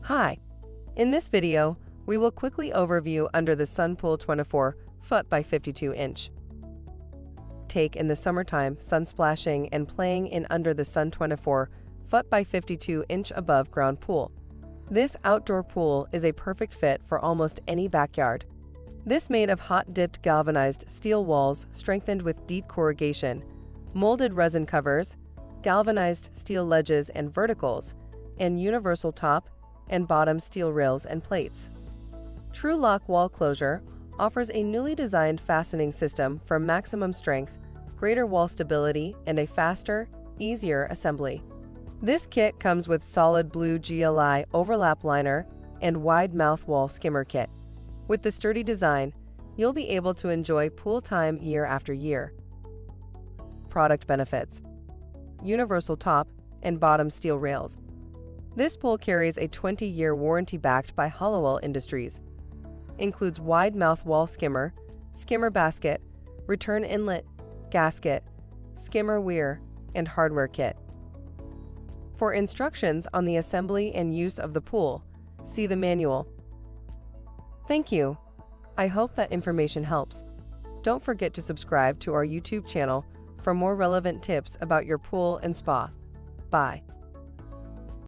Hi, in this video, we will quickly overview under the sun pool 24 foot by 52 inch. Take in the summertime, sun splashing and playing in under the sun 24 foot by 52 inch above ground pool. This outdoor pool is a perfect fit for almost any backyard. This made of hot-dipped galvanized steel walls strengthened with deep corrugation, molded resin covers, galvanized steel ledges and verticals, and universal top and bottom steel rails and plates. Tru-Lock wall closure offers a newly designed fastening system for maximum strength, greater wall stability, and a faster, easier assembly. This kit comes with solid blue GLI overlap liner and wide mouth wall skimmer kit. With the sturdy design, you'll be able to enjoy pool time year after year. Product benefits: universal top and bottom steel rails. This pool carries a 20-year warranty backed by Hollowell Industries. Includes wide mouth wall skimmer, skimmer basket, return inlet, gasket, skimmer weir, and hardware kit. For instructions on the assembly and use of the pool, see the manual. Thank you. I hope that information helps. Don't forget to subscribe to our YouTube channel for more relevant tips about your pool and spa. Bye.